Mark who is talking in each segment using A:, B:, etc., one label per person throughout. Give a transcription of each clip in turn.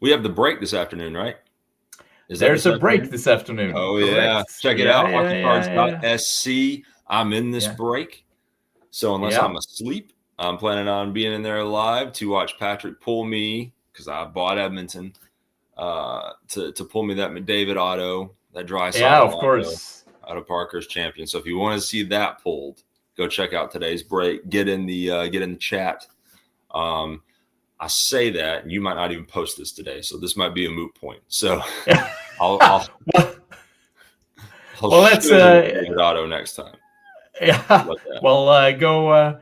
A: We have the break this afternoon, right?
B: There's a break this afternoon.
A: Oh,
B: correct.
A: yeah. Check it out. HockeyCards.sc. I'm in this break. So unless I'm asleep, I'm planning on being in there live to watch Patrick pull me, because I bought Edmonton, to pull me that McDavid auto, that Draisaitl
B: of course,
A: out of Parker's champion. So if you want to see that pulled, go check out today's break. Get in the chat. I say that, and you might not even post this today, so this might be a moot point. So I'll let's auto next time.
B: Yeah. Well, go.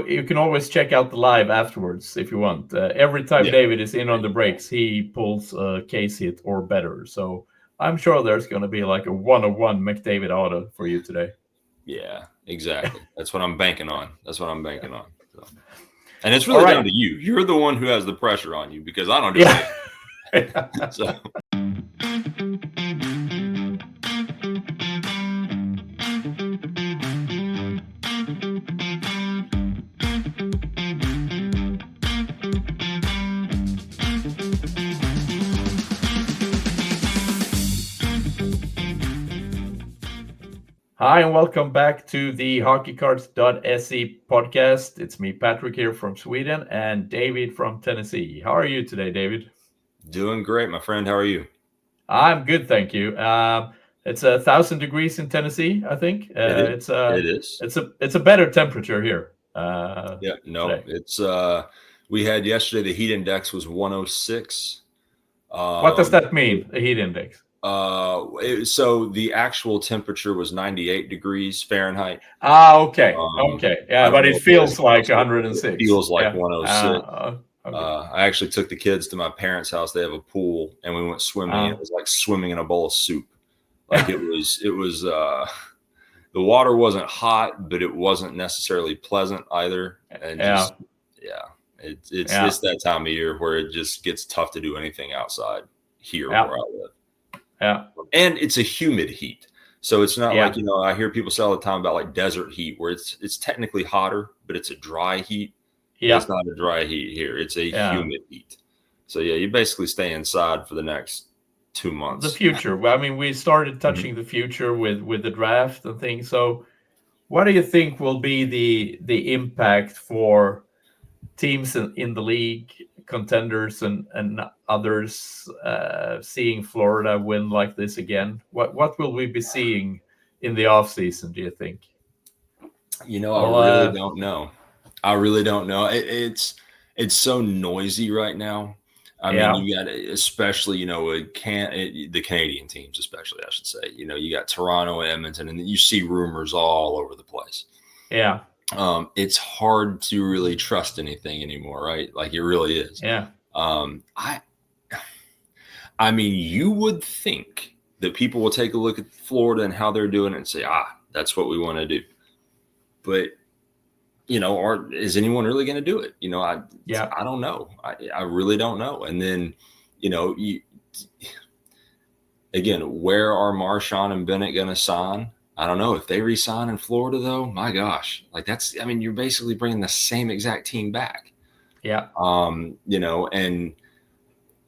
B: You can always check out the live afterwards if you want. Every time David is in on the breaks, he pulls a case hit or better. So I'm sure there's going to be like a 1-on-1 McDavid auto for you today.
A: Yeah, exactly. That's what I'm banking on. So. And it's really down to you. You're the one who has the pressure on you because I don't do it. So.
B: Hi, and welcome back to the HockeyCards.se podcast. It's me, Patrick, here from Sweden, and David from Tennessee. How are you today, David?
A: Doing great, my friend. How are you?
B: I'm good, thank you. It's 1,000 degrees in Tennessee, I think.
A: It is.
B: It's a better temperature here.
A: Today. It's we had yesterday. The heat index was 106.
B: What does that mean? The heat index?
A: So the actual temperature was 98 degrees Fahrenheit.
B: Okay. Yeah, but it feels like 106.
A: It feels like 106. I actually took the kids to my parents' house. They have a pool, and we went swimming. It was like swimming in a bowl of soup. Like it was. The water wasn't hot, but it wasn't necessarily pleasant either. And it's that time of year where it just gets tough to do anything outside here where I live.
B: Yeah.
A: And it's a humid heat. So it's not like, I hear people say all the time about like desert heat where it's technically hotter, but it's a dry heat. Yeah. It's not a dry heat here. It's a humid heat. So you basically stay inside for the next 2 months.
B: The future. I mean, we started touching the future with the draft and things. So what do you think will be the impact for teams in the league, contenders and others, seeing Florida win like this again? What will we be seeing in the offseason, do you think?
A: I really don't know. I really don't know. It's so noisy right now. I mean, you got, especially, the Canadian teams, especially, I should say, you got Toronto, Edmonton, and you see rumors all over the place.
B: Yeah.
A: It's hard to really trust anything anymore, right? Like it really is.
B: Yeah.
A: I mean, you would think that people will take a look at Florida and how they're doing it and say, that's what we want to do. But, is anyone really going to do it? I don't know. I really don't know. And then, again, where are Marchand and Bennett going to sign? I don't know. If they re-sign in Florida, though, my gosh, you're basically bringing the same exact team back.
B: Yeah.
A: And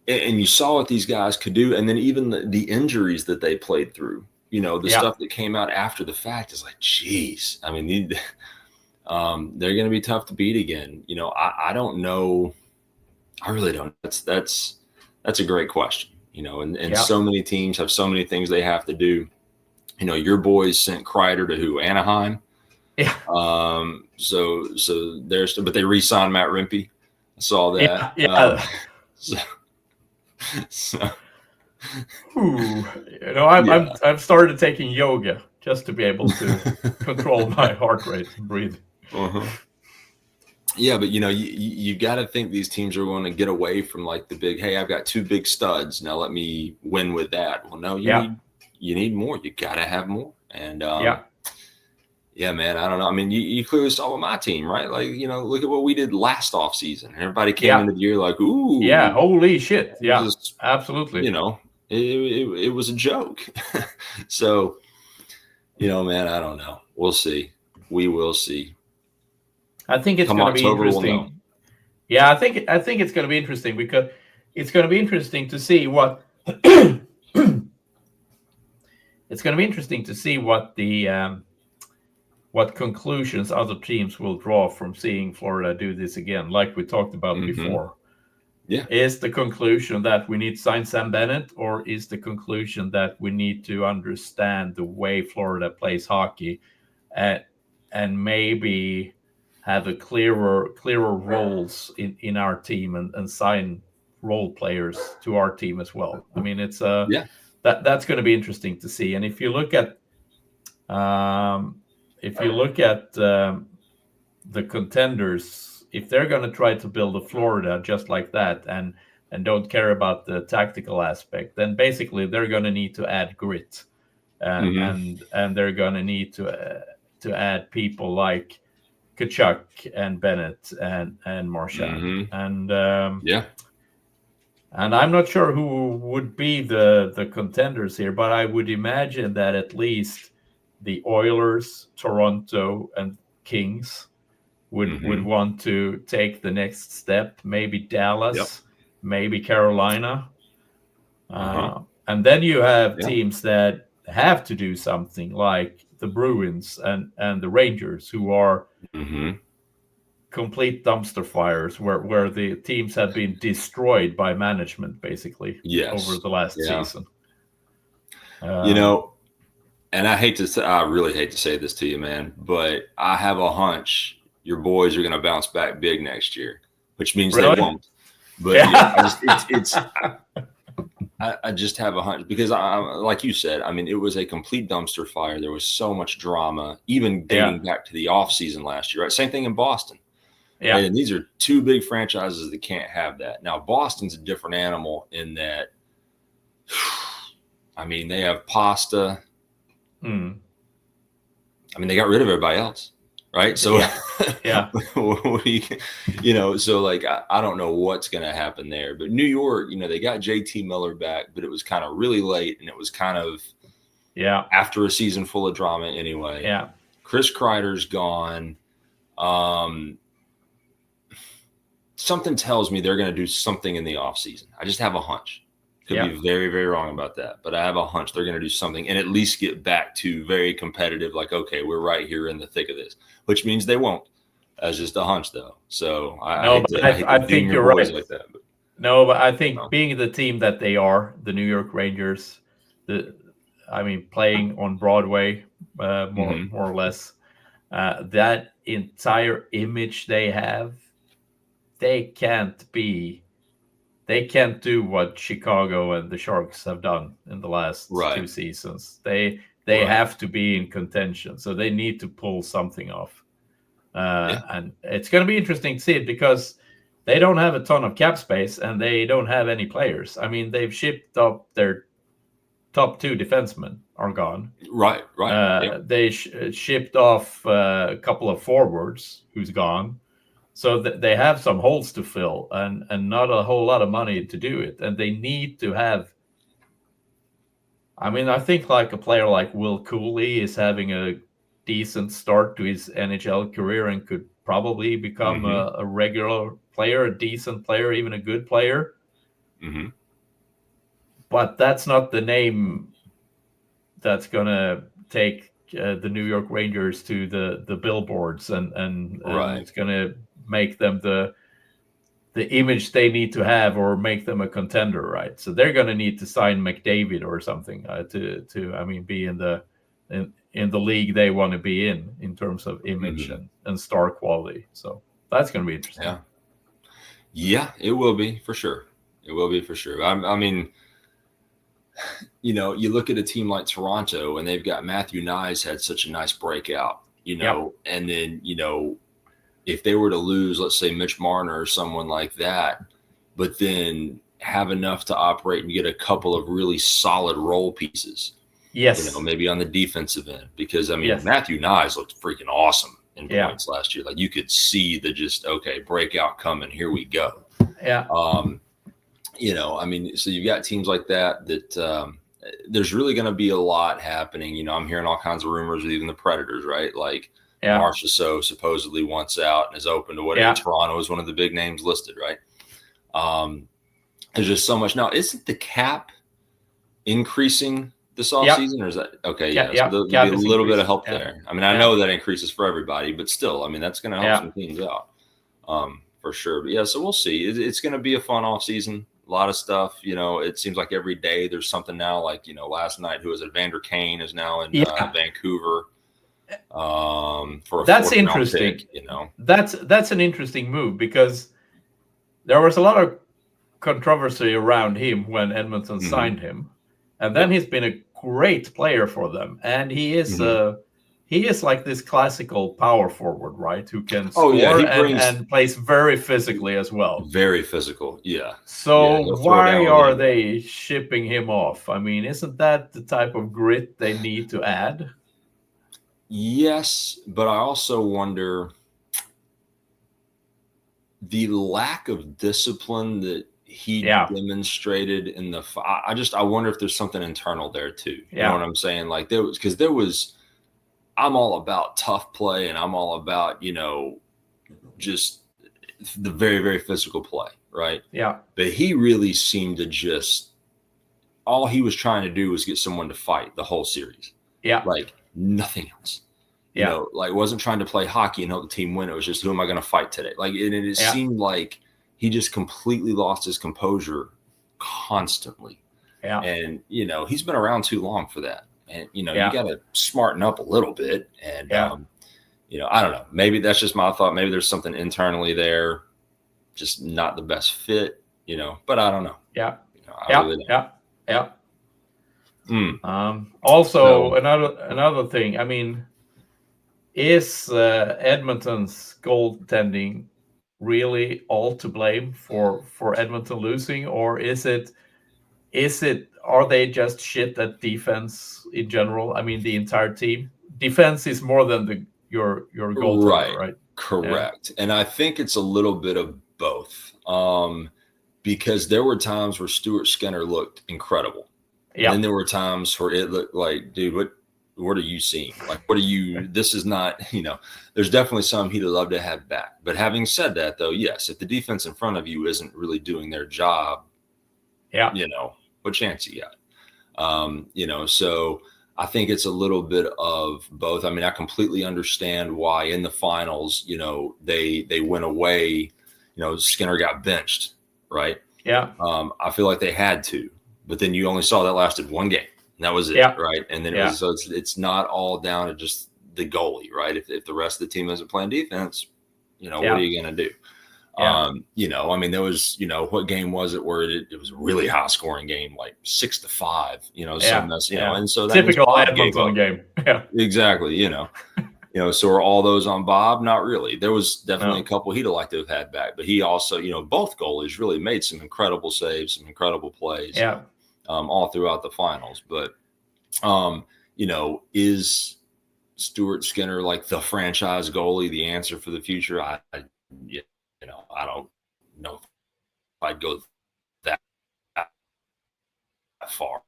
A: you saw what these guys could do. And then even the injuries that they played through, stuff that came out after the fact is like, geez, I mean, they're going to be tough to beat again. I don't know. I really don't. That's a great question, and so many teams have so many things they have to do. Your boys sent Kreider to who? Anaheim.
B: Yeah.
A: So but they re-signed Matt Rempe. I saw that.
B: Yeah. I've started taking yoga just to be able to control my heart rate and breathe.
A: Uh-huh. Yeah, but you got to think these teams are going to get away from like the big. Hey, I've got two big studs. Now let me win with that. Well, no, you need more. You got to have more. And yeah, man, I don't know. I mean, you clearly saw with my team, right? Like, look at what we did last offseason. Everybody came into the year like, ooh.
B: Yeah, holy shit. Yeah, absolutely.
A: It was a joke. So, man, I don't know. We'll see. We will see.
B: I think it's going to be interesting. Yeah, I think it's going to be interesting because it's going to be interesting to see what it's going to be interesting to see what the what conclusions other teams will draw from seeing Florida do this again, like we talked about before.
A: Yeah.
B: Is the conclusion that we need to sign Sam Bennett, or is the conclusion that we need to understand the way Florida plays hockey and maybe have a clearer roles in our team and sign role players to our team as well? I mean, it's that's going to be interesting to see. And if you look at the contenders, if they're going to try to build a Florida just like that and don't care about the tactical aspect, then basically they're going to need to add grit, and they're going to need to add people like Kachuk and Bennett and Marchand, and and I'm not sure who would be the contenders here, but I would imagine that at least the Oilers, Toronto, and Kings would want to take the next step. Maybe Dallas, maybe Carolina. And then you have teams that have to do something, like the Bruins and the Rangers, who are complete dumpster fires, where the teams have been destroyed by management, basically, over the last season.
A: And I really hate to say this to you, man, but I have a hunch your boys are going to bounce back big next year, which means they won't. But I just have a hunch, because like you said, I mean, it was a complete dumpster fire. There was so much drama, even dating back to the offseason last year. Right? Same thing in Boston. Yeah. And these are two big franchises that can't have that. Now, Boston's a different animal in that, I mean, they have Pasta. I mean, they got rid of everybody else. Right. So, what do you, so like, I don't know what's going to happen there. But New York, they got JT Miller back, but it was kind of really late, and it was kind of after a season full of drama anyway.
B: Yeah.
A: Chris Kreider's gone. Something tells me they're going to do something in the offseason. I just have a hunch. Could be very, very wrong about that, but I have a hunch they're going to do something and at least get back to very competitive. Like, okay, we're right here in the thick of this, which means they won't. That's just a hunch, though. So
B: I think you're right.
A: Like that, but.
B: No, but I think being the team that they are, the New York Rangers, playing on Broadway, more or less, that entire image they have, they can't do what Chicago and the Sharks have done in the last 2 seasons. They have to be in contention, so they need to pull something off. And it's going to be interesting to see it, because they don't have a ton of cap space and they don't have any players. I mean, they've shipped up their top 2 defensemen are gone.
A: Right.
B: They shipped off a couple of forwards who's gone. So they have some holes to fill and not a whole lot of money to do it. And they need to have, I think like a player like Will Cooley is having a decent start to his NHL career and could probably become a regular player, a decent player, even a good player. But that's not the name that's going to take the New York Rangers to the billboards and it's going to make them the image they need to have, or make them a contender, right? So they're going to need to sign McDavid or something to be in the league they want to be in terms of image and star quality. So that's going to be interesting.
A: Yeah, it will be for sure. It will be for sure. I mean, you look at a team like Toronto, and they've got Matthew Nyes had such a nice breakout, and then, if they were to lose, let's say Mitch Marner or someone like that, but then have enough to operate and get a couple of really solid role pieces.
B: Yes.
A: Maybe on the defensive end, because Matthew Nyes looked freaking awesome in points last year. Like, you could see the breakout coming. Here we go.
B: Yeah.
A: So you've got teams like that there's really going to be a lot happening. I'm hearing all kinds of rumors with even the Predators, right? Like, Marchessault supposedly wants out and is open to whatever. Toronto is one of the big names listed, right? There's just so much now. Isn't the cap increasing this offseason, or is that okay? Yeah, so there'll be a little bit of help there. I mean, I know that increases for everybody, but still, I mean, that's going to help some teams out, for sure. But yeah, so we'll see. It's going to be a fun offseason. A lot of stuff. It seems like every day there's something now. Like last night, who was it? Vander Kane is now in Vancouver. For
B: that's interesting.
A: Pick,
B: that's an interesting move, because there was a lot of controversy around him when Edmonton signed him, and then he's been a great player for them, and he is like this classical power forward, right? Who can score and plays very physically as well.
A: Very physical, yeah.
B: So why are they shipping him off? I mean, isn't that the type of grit they need to add?
A: Yes, but I also wonder the lack of discipline that he demonstrated in the. I wonder if there's something internal there too. You know what I'm saying? Like there was. I'm all about tough play, and I'm all about just the very, very physical play, right?
B: Yeah.
A: But he really seemed to just all he was trying to do was get someone to fight the whole series.
B: Yeah.
A: Like nothing else. Like wasn't trying to play hockey and help the team win. It was just, who am I going to fight today? Like, and it seemed like he just completely lost his composure constantly.
B: Yeah.
A: And, he's been around too long for that. And, you got to smarten up a little bit. And, I don't know. Maybe that's just my thought. Maybe there's something internally there, just not the best fit, but I don't know.
B: Yeah.
A: Really
B: yeah. Also, another thing, I mean, is Edmonton's goaltending really all to blame for Edmonton losing, or is it are they just shit at defense in general? I mean, the entire team defense is more than your goaltender, right?
A: Correct. And I think it's a little bit of both, because there were times where Stuart Skinner looked incredible. Yeah. And then there were times where it looked like, dude, what are you seeing? Like, what are you, this is not, there's definitely some he'd love to have back. But having said that, though, yes, if the defense in front of you isn't really doing their job, what chance you got? So I think it's a little bit of both. I mean, I completely understand why in the finals, they went away, Skinner got benched, right?
B: Yeah.
A: I feel like they had to, but then you only saw that lasted one game. And that was it, right? And then it's not all down to just the goalie, right? If the rest of the team isn't playing defense, what are you going to do? Yeah. I mean, there was, what game was it where it was a really high scoring game, like 6-5, and so that
B: typical Edmonton game. Yeah,
A: exactly. So are all those on Bob? Not really. There was definitely a couple he'd have liked to have had back, but he also, both goalies really made some incredible saves, some incredible plays.
B: Yeah.
A: All throughout the finals. But, is Stuart Skinner like the franchise goalie, the answer for the future? I don't know if I'd go that far.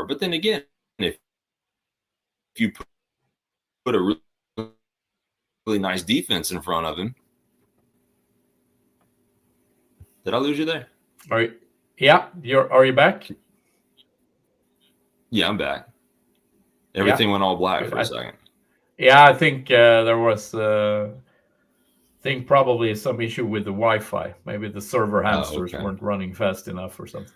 A: But then again, if you put a really nice defense in front of him, did I lose you there?
B: All right. Yeah. Are you back?
A: Yeah, I'm back. Everything went all black for a second.
B: Yeah, I think there was probably some issue with the Wi-Fi. Maybe the server hamsters weren't running fast enough or something.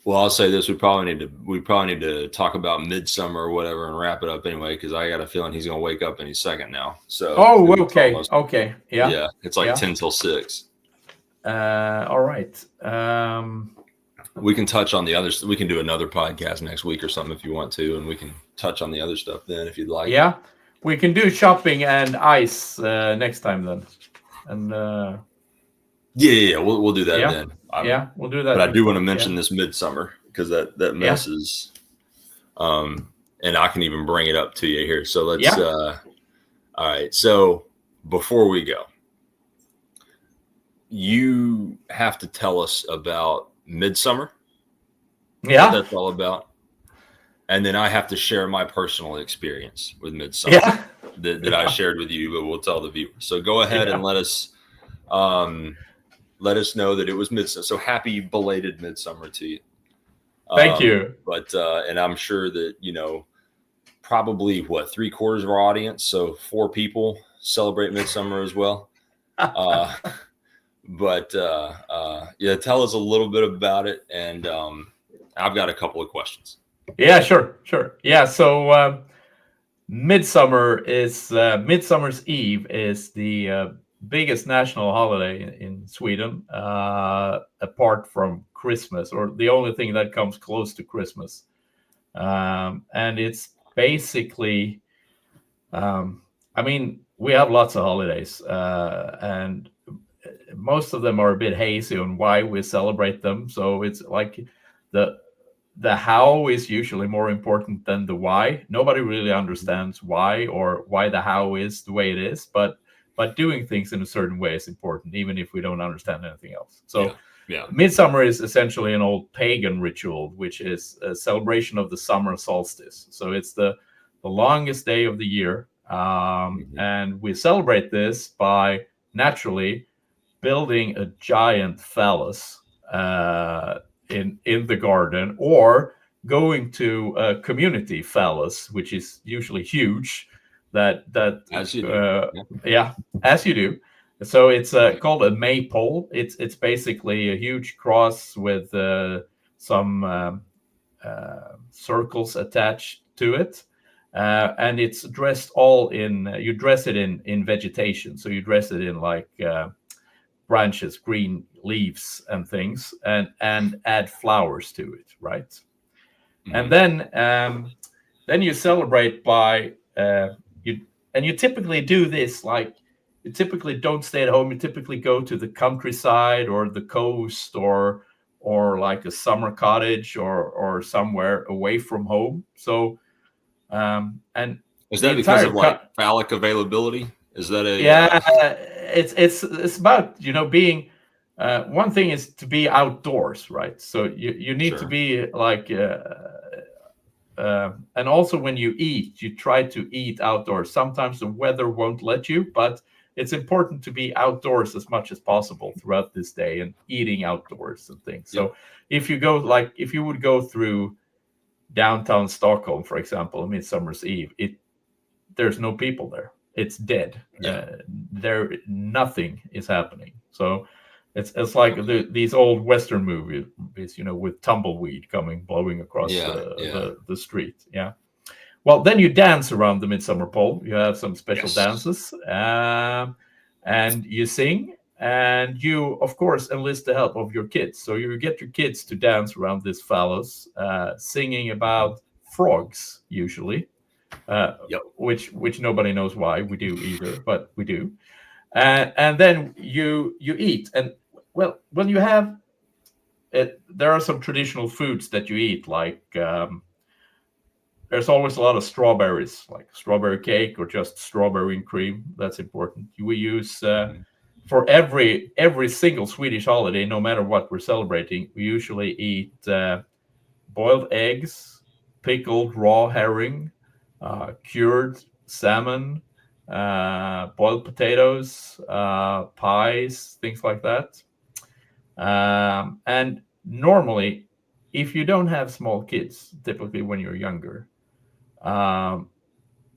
A: Well, I'll say this: we probably need to talk about Midsummer or whatever and wrap it up anyway, because I got a feeling he's going to wake up any second now. So
B: okay,
A: yeah, it's like 10 till 6.
B: All right.
A: We can touch on the others. We can do another podcast next week or something if you want to, and we can touch on the other stuff then if you'd like.
B: Yeah, we can do shopping and ice next time then. And
A: we'll do that then.
B: We'll do that.
A: But I do want to mention this Midsummer, because that mess is, and I can even bring it up to you here. So let's. All right. So before we go, you have to tell us about Midsummer.
B: Yeah,
A: what that's all about. And then I have to share my personal experience with Midsummer that I shared with you, but we'll tell the viewers. So go ahead and let us let us know that it was Midsummer. So happy belated Midsummer to you.
B: Thank you.
A: But and I'm sure that, you know, probably 3/4 of our audience, so 4 people celebrate Midsummer as well. But yeah, tell us a little bit about it, and I've got a couple of questions.
B: Yeah, sure. Yeah, so Midsummer's Eve is the biggest national holiday in Sweden, apart from Christmas, or the only thing that comes close to Christmas. And it's basically, I mean, we have lots of holidays, and most of them are a bit hazy on why we celebrate them. So it's like the how is usually more important than the why. Nobody really understands why, or why the how is the way it is, but doing things in a certain way is important, even if we don't understand anything else. So
A: yeah.
B: Midsummer is essentially an old pagan ritual, which is a celebration of the summer solstice. So it's the longest day of the year, and we celebrate this by naturally building a giant phallus in the garden, or going to a community phallus, which is usually huge.
A: As you do.
B: Yeah, as you do. So it's called a maypole. It's basically a huge cross with some circles attached to it. And it's dressed all in, you dress it in vegetation. So you dress it in like branches, green leaves and things, and add flowers to it, right? And then you celebrate by you typically do this, like, you typically don't stay at home. You typically go to the countryside or the coast, or like a summer cottage, or somewhere away from home. So and
A: is that because of like phallic availability? Is that a
B: it's about, you know, being one thing is to be outdoors, right? So you need to be like and also when you eat, you try to eat outdoors. Sometimes the weather won't let you, but it's important to be outdoors as much as possible throughout this day, and eating outdoors and things. So if you go, like, if you would go through downtown Stockholm, for example, Midsummer's Eve, there's no people there. It's dead. There, nothing is happening. So it's like these old Western movies, you know, with tumbleweed blowing across the street. Yeah. Well, then you dance around the Midsummer pole. You have some special dances, and you sing, and you, of course, enlist the help of your kids. So you get your kids to dance around this phallus, singing about frogs, usually. Which nobody knows why we do either, but we do. And then you eat, and well, when you have it, there are some traditional foods that you eat, like there's always a lot of strawberries, like strawberry cake or just strawberry and cream. That's important. We use for every single Swedish holiday, no matter what we're celebrating, we usually eat boiled eggs, pickled raw herring, cured salmon, boiled potatoes, pies, things like that. And normally, if you don't have small kids, typically when you're younger,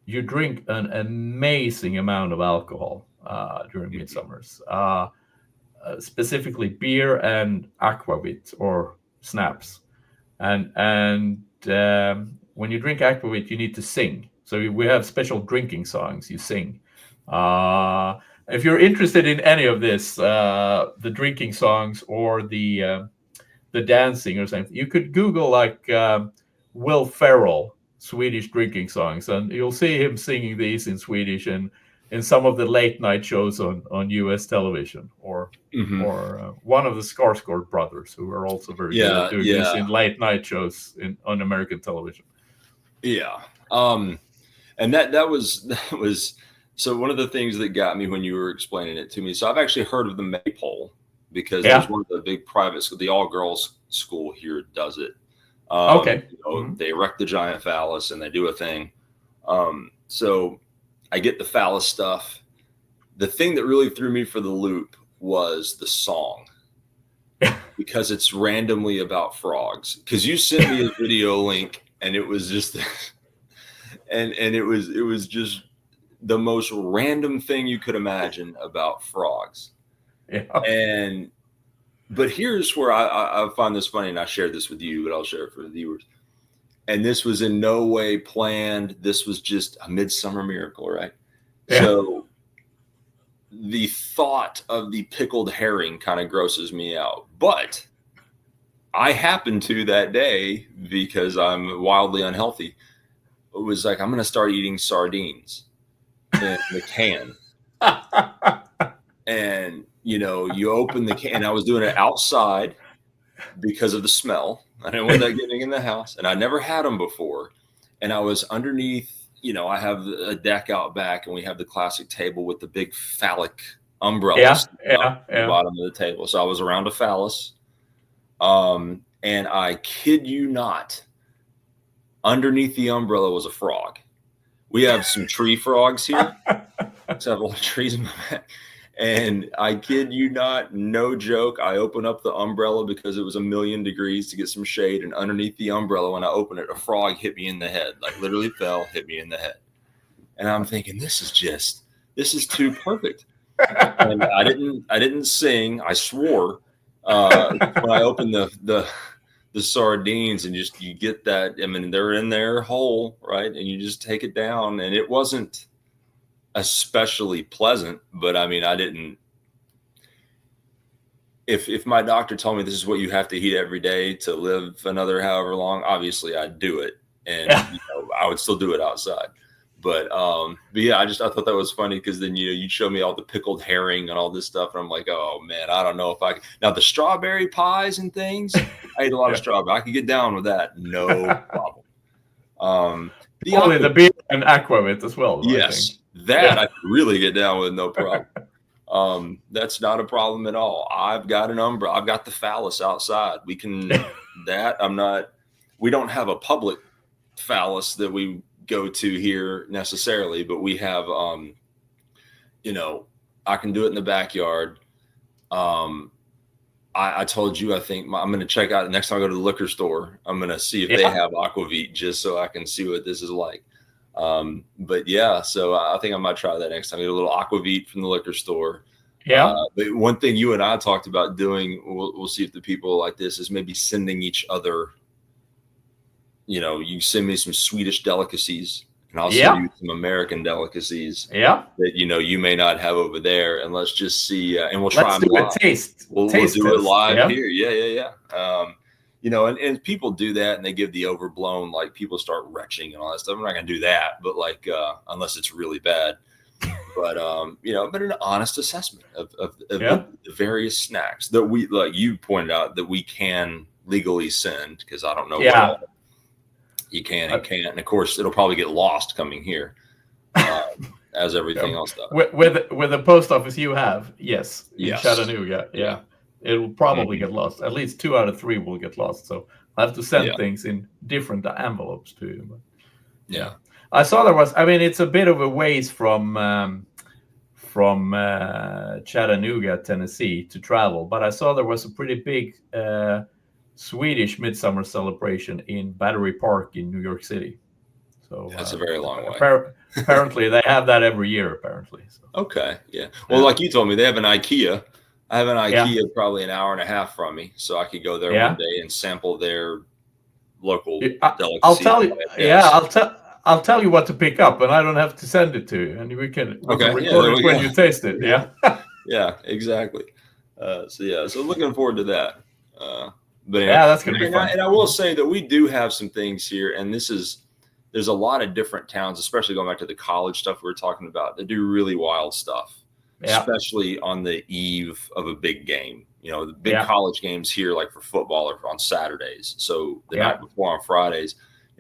B: you drink an amazing amount of alcohol during Midsummers, specifically beer and aquavit, or snaps. And when you drink aquavit, you need to sing. So we have special drinking songs you sing. If you're interested in any of this, the drinking songs or the dancing or something, you could Google like Will Ferrell Swedish drinking songs, and you'll see him singing these in Swedish and in some of the late night shows on U.S. television, or one of the Skarsgård brothers, who are also very good at doing this in late night shows on American television.
A: Yeah, and that was so one of the things that got me when you were explaining it to me. So I've actually heard of the Maypole, because there's one of the big private school, the all girls school here does it. They erect the giant phallus and they do a thing. So I get the phallus stuff. The thing that really threw me for the loop was the song. because it's randomly about frogs. Because you sent me a video link, and it was just, and it was just the most random thing you could imagine about frogs.
B: Yeah.
A: But here's where I find this funny, and I shared this with you, but I'll share it for the viewers. And this was in no way planned. This was just a midsummer miracle, right?
B: Yeah.
A: So the thought of the pickled herring kind of grosses me out. But I happened to that day, because I'm wildly unhealthy, it was like, I'm going to start eating sardines in the can. And, you open the can, and I was doing it outside because of the smell. I didn't want that getting in the house, and I never had them before. And I was underneath, I have a deck out back, and we have the classic table with the big phallic umbrellas up at the bottom of the table. So I was around a phallus. And I kid you not, underneath the umbrella was a frog. We have some tree frogs here. So I have a lot of trees in my back. And I kid you not, no joke, I open up the umbrella because it was 1,000,000 degrees to get some shade. And underneath the umbrella, when I opened it, a frog hit me in the head, like literally fell, hit me in the head. And I'm thinking, this is too perfect. And I didn't sing. I swore when I opened the sardines, and you get that. I mean, they're in there whole, right? And you just take it down, and it wasn't especially pleasant, but I mean, I didn't. If my doctor told me this is what you have to eat every day to live another however long, obviously I'd do it, and I would still do it outside. But yeah, I thought that was funny, because then you'd show me all the pickled herring and all this stuff, and I'm like, oh man, I don't know if I could. Now the strawberry pies and things, I ate a lot of strawberry. I could get down with that, no problem.
B: The beer and aquavit as well.
A: Yes, I could really get down with, no problem. That's not a problem at all. I've got an umbrella. I've got the phallus outside. We can that. We don't have a public phallus that we go to here necessarily, but we have, I can do it in the backyard. I told you, I think I'm going to check out next time I go to the liquor store. I'm going to see if they have aquavit, just so I can see what this is like. But yeah, so I think I might try that next time. Get a little aquavit from the liquor store.
B: Yeah.
A: But one thing you and I talked about doing, we'll see if the people like this, is maybe sending each other, you send me some Swedish delicacies, and I'll send you some American delicacies that, you may not have over there. And let's just see, and we'll try them live. We'll do it live here. Yeah. And people do that, and they give the overblown, like people start retching and all that stuff. I'm not going to do that, but like, unless it's really bad. But, but an honest assessment of the various snacks that we, like you pointed out, that we can legally send, because I don't know what you can and can't. And of course, it'll probably get lost coming here, as everything else does.
B: With the post office you have, in Chattanooga, it will probably get lost. At least 2 out of 3 will get lost. So I have to send things in different envelopes to you. But, I saw there was. I mean, it's a bit of a ways from Chattanooga, Tennessee, to travel. But I saw there was a pretty big Swedish Midsummer celebration in Battery Park in New York City. So
A: that's a very long way.
B: Apparently, they have that every year. Apparently. So.
A: Okay. Yeah. Well, like you told me, they have an IKEA. I have an IKEA probably an hour and a half from me, so I could go there one day and sample their local delicacy.
B: I'll tell you. I'll tell you what to pick up, and I don't have to send it to you, and we can record it when you taste it. Yeah.
A: Yeah. Exactly. So looking forward to that. But
B: that's gonna be fun.
A: And I will say that we do have some things here, and there's a lot of different towns, especially going back to the college stuff we were talking about, that do really wild stuff, especially on the eve of a big game. The big college games here, like for football, are on Saturdays. So the night before on Fridays,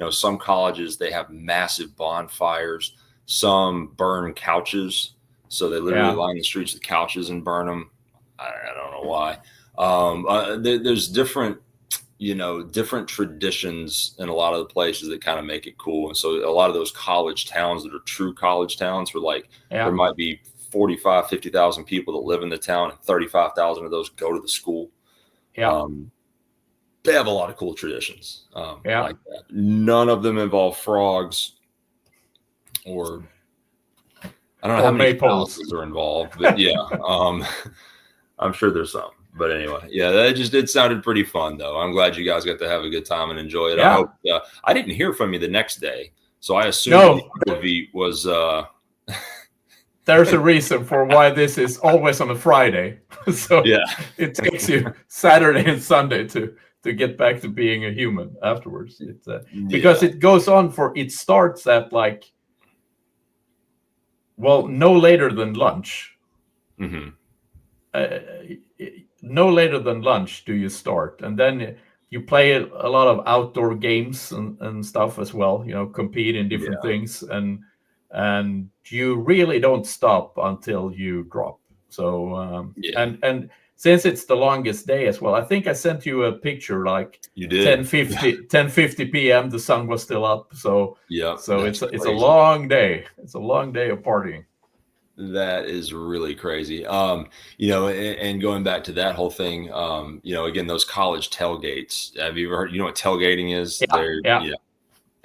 A: some colleges, they have massive bonfires. Some burn couches. So they literally line the streets with couches and burn them. I don't know why. There's different traditions in a lot of the places that kind of make it cool. And so a lot of those college towns that are true college towns, where like there might be 45, 50,000 people that live in the town, and 35,000 of those go to the school.
B: Yeah.
A: They have a lot of cool traditions
B: Yeah.
A: like that. None of them involve frogs or I don't know how
B: Or
A: many
B: maypoles.
A: houses are involved, but yeah, I'm sure there's some. But anyway, yeah, that just it sounded pretty fun though. I'm glad you guys got to have a good time and enjoy it. I
B: Yeah.
A: hope I didn't hear from you the next day, so I assumed that
B: No,
A: the aquavit was.
B: there's a reason for why this is always on a Friday. So
A: Yeah,
B: it takes you Saturday and Sunday to get back to being a human afterwards. It's because
A: yeah,
B: it goes on for it starts at like, well, no later than lunch.
A: hmm
B: Uh, no later than lunch do you start, and then you play a lot of outdoor games and stuff as well. You know, compete in different
A: yeah,
B: things, and you really don't stop until you drop. So
A: yeah.
B: and since it's the longest day as well, I think I sent you a picture like
A: You did.
B: 10:50 p.m. The sun was still up. So
A: Yeah,
B: so
A: that's
B: it's a
A: crazy.
B: long day. It's a long day of partying.
A: That is really crazy. And going back to that whole thing, again, those college tailgates. Have you ever heard, what tailgating is?
B: Yeah, yeah,
A: Yeah.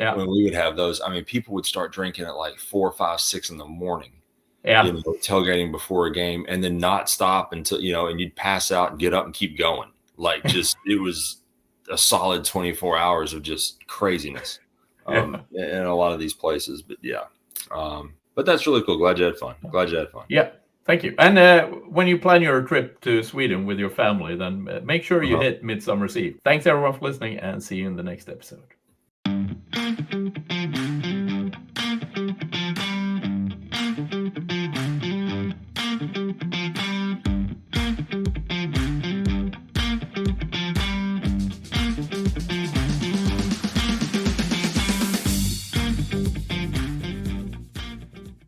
B: yeah,
A: When we would have those, I mean, people would start drinking at like 4, 5, 6 in the morning,
B: yeah.
A: tailgating before a game and then not stop until, and you'd pass out and get up and keep going. Like it was a solid 24 hours of just craziness
B: Yeah.
A: in a lot of these places. But yeah. But that's really cool. Glad you had fun. Glad you had fun.
B: Yeah, thank you. And when you plan your trip to Sweden with your family, then make sure you hit Midsummer's Eve. Thanks everyone for listening, and see you in the next episode.